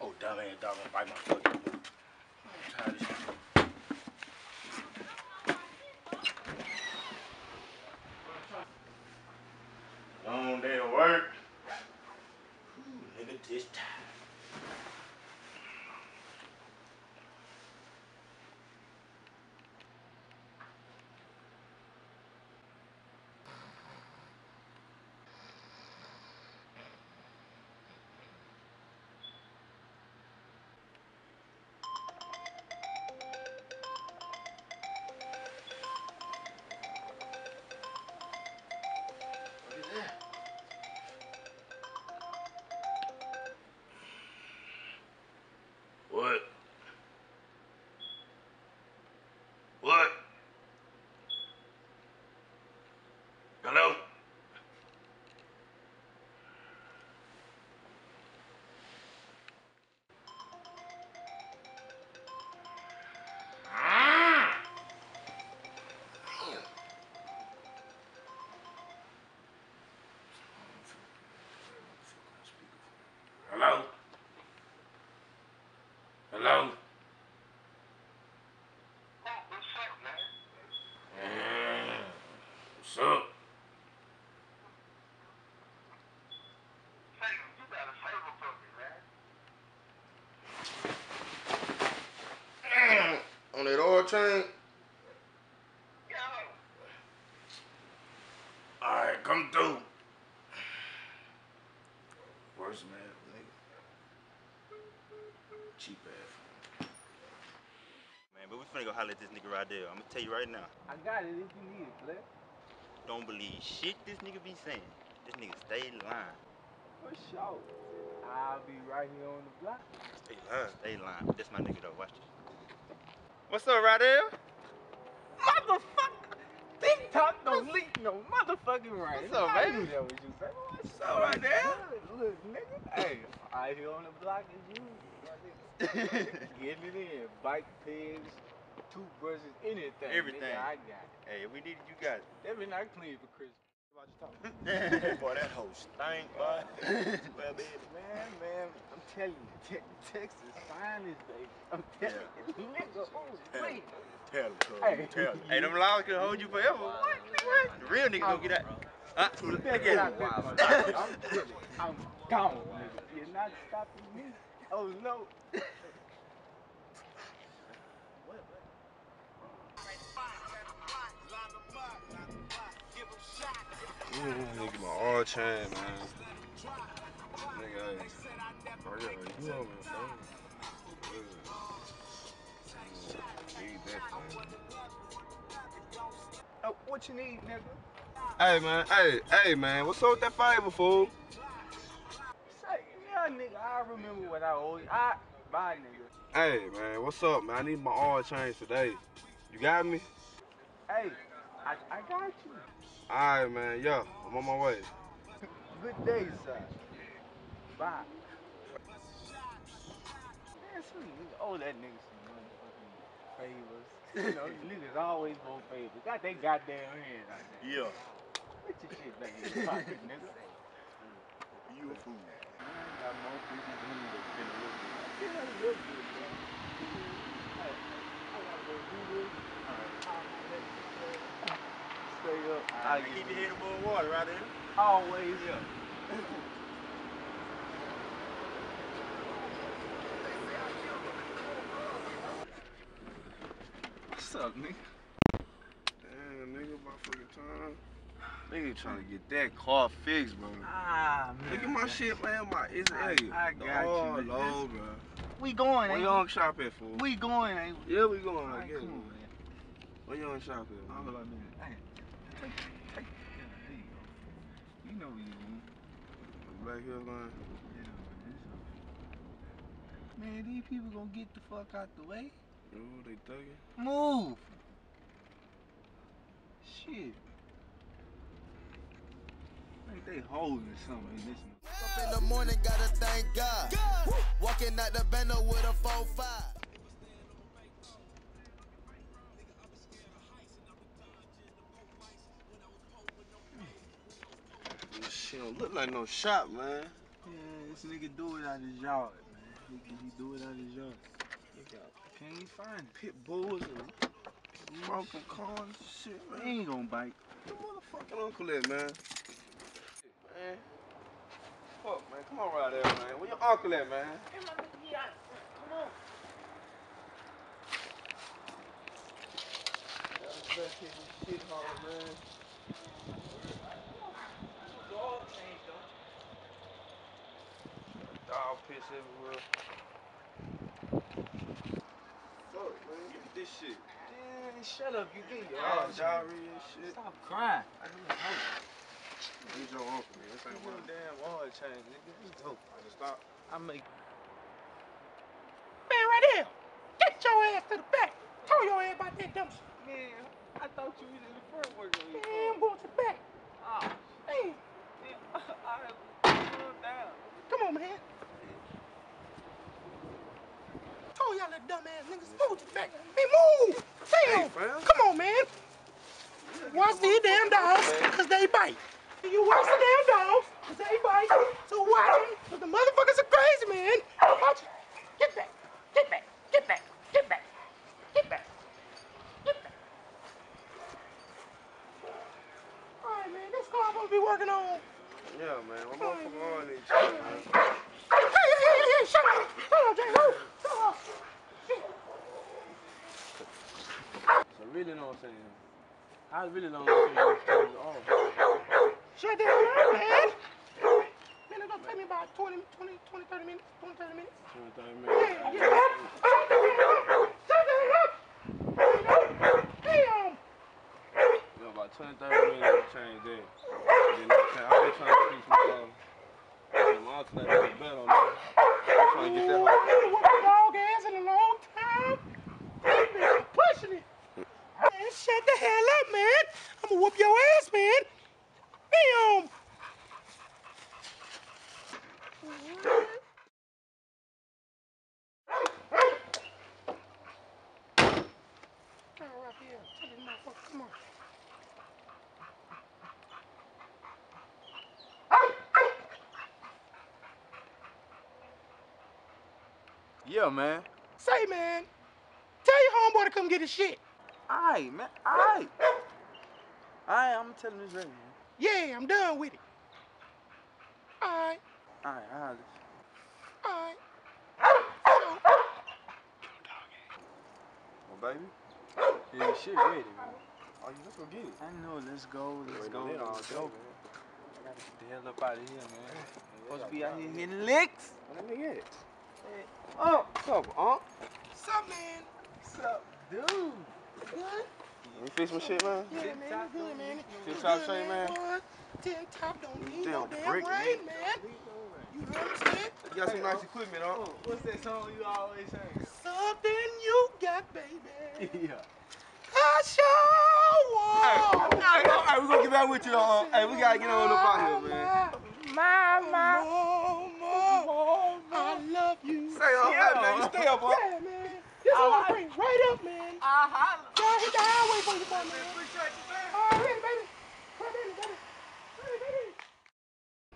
Oh, dumb ass dog gonna bite my foot. I'm tired of this shit. Long day of work. Ooh, nigga, this time. What? What? Hello? Hello? Hello? What's up, man? What's up? Hey, you got a favor for me, man. On that oil chain? Yo. Alright, come through. Worst man, nigga. Cheap ass. Man, but we finna go holler at this nigga right there. I'm gonna tell you right now. I got it if you need it, Flip. Don't believe shit this nigga be saying. This nigga stay lying. For sure. I'll be right here on the block. Stay lying. Stay lying. That's my nigga though. Watch this. What's up, right there? Motherfucker! TikTok don't leak no motherfucking right. What's up, I baby? knew that was you, baby. What's up right there? Look, nigga. Hey, right here on the block is you. Getting it in. Bike, pigs, toothbrushes, anything. Everything. Nigga, I got it. Hey, if we need it, you got it. That been not clean for Christmas. Boy, that hoe stink, boy. Well, baby. Man, I'm telling you, Texas finest, baby. I'm telling you, nigga, oh, wait. Tell him, Hey. tell him. Hey, them laws can hold you forever. What? The real nigga don't get that. Look at him. I'm gone, nigga. You're not stopping me. Oh, no. Nigga, my oil chain, man. Nigga, hey. Hurry up, you over the phone. Need that thing. Oh, what you need, nigga? Hey, man. Hey, man. What's up with that favor, fool? Say, yeah, nigga, I remember what I owe you. Bye, nigga. Hey, man. What's up, man? I need my oil change today. You got me? Hey, I got you. Alright, man. Yeah, I'm on my way. Good day, son. Bye. Man, sweet nigga. Oh, that nigga some motherfucking favors. You know, niggas always want favors. Got they goddamn hands out there. Yeah. Put your shit back in your pocket, nigga. You a fool. Man, I got more people than you that finna look good. I feel like look good, man. Hey, I gotta go do this. Stay up. I keep your head above water right there. Always. Yeah. What's up, nigga? Damn, nigga, my fucking time. Nigga trying to get that car fixed, bro. Ah, man. Look at my shit, man. It's I got you, man. low, bro. We going, Where ain't you on shop at, fool? we? We going, ain't we? Yeah, we going, I Alright, guess. come on, Man. man. Where you on shop at, Hold man? on a minute. Hey, take, there you go. You know what you doing. Black Hill line. Yeah, man, these people gonna get the fuck out the way. Ooh, they thugging. Move. Shit. Like they holding something in this. Up in the morning, gotta thank God. Walking out the bando with a 4-5. This shit don't look like no shop, man. Yeah, this nigga do it out his yard, man. Can he do it out his yard? Can't even find it. Pit bulls and broken cars and shit, He man. ain't gonna bite. Where the motherfucking uncle at, man? Man. Fuck, man. Come on right there, man. Where your uncle at, man? Come on. That's the best shit hole, man. Dog piss everywhere. Fuck, man. Look at this shit. Man, shut up. You get your Dog ass. diarrhea and shit. Stop crying. Who's your uncle, man? This ain't Your one. damn oil change, nigga. It's dope. I just stop. I make. Man, right here. Get your ass to the back. Tell your ass about that dumb shit. Man, I thought you was in the front working on your Man, I'm going to the back. Oh, Man, man. Alright, calm down. come on, man. Told y'all little dumb ass niggas, move to the back. Hey, move. Damn. fam. Come on, man. Watch these damn dogs, because they bite. You watch the damn dogs, because they bite. So watch them, because the motherfuckers are crazy, man. Watch it. Get back. Get back. Get back. Get back. Get back. Get back. All right, man. This car I'm supposed to be working on. Yeah, man. My motherfucker on this shit, man. Hey, shut up. Shut up, Jay. Shut up. So really know what I'm saying. I really don't know what I'm saying. Shut the hell up, man. Man, it's gonna take me about 20, 30 minutes. 20, 30 minutes. 20, 30 Yeah, minutes. yeah. Shut the hell up. Shut the hell up. Damn. You know, about 20, 30 minutes to change that. And then I've been trying to fix my car. My alternate is better on that. I'm trying to get that Ooh, whole. I haven't whooped a dog ass in a long time. This bitch is pushing it. Man, shut the hell up, man. I'm gonna whoop your ass, man. Damn. Come on, right here. Tell this motherfucker, come on. Yeah, man. Say, man. Tell your homeboy to come get his shit. Alright, man. Alright. Alright, I'm telling this right, man. Yeah, I'm done with it. Alright, Alright, alright. alright. Well, baby. Yeah, your shit ready, man. Oh, yeah, let's go get it. I know, let's go, let's go, Waiting on that all let's day, go. man. I gotta get the hell up out of here, man. Supposed to be out here hitting licks. Let me get it. Oh, what's up, Unc? What's up, man? What's up, dude? Good? You fix my shit, man? Yeah, man, you good, man. Tip You top good, shape, man? Boy. Tip top don't need no Damn damn brick, rain, man. You understand? You got some nice equipment, Unc. What's that song you always sing? Something you got, baby. Yeah. I sure want. Alright, we gonna get back with you, though, Unc. Hey, we gotta get on up out here, man. Mama, I love you. Say, Unc, hey, man, you stay up, Unc. Yeah, man. This one bring right up, man. Y'all hit the highway for you, boy, man. All right, baby. Come in, baby. Hey, baby.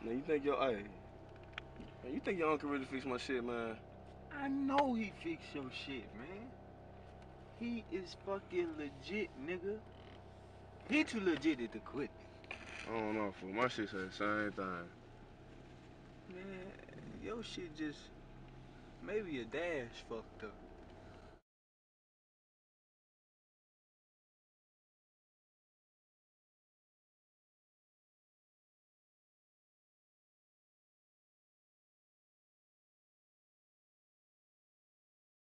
Now, you think your, hey, man, you think your uncle really fix my shit, man? I know he fixed your shit, man. He is fucking legit, nigga. He too legit to quit. I don't know, fool. My shit say the same thing. Man, your shit just maybe a dash fucked up.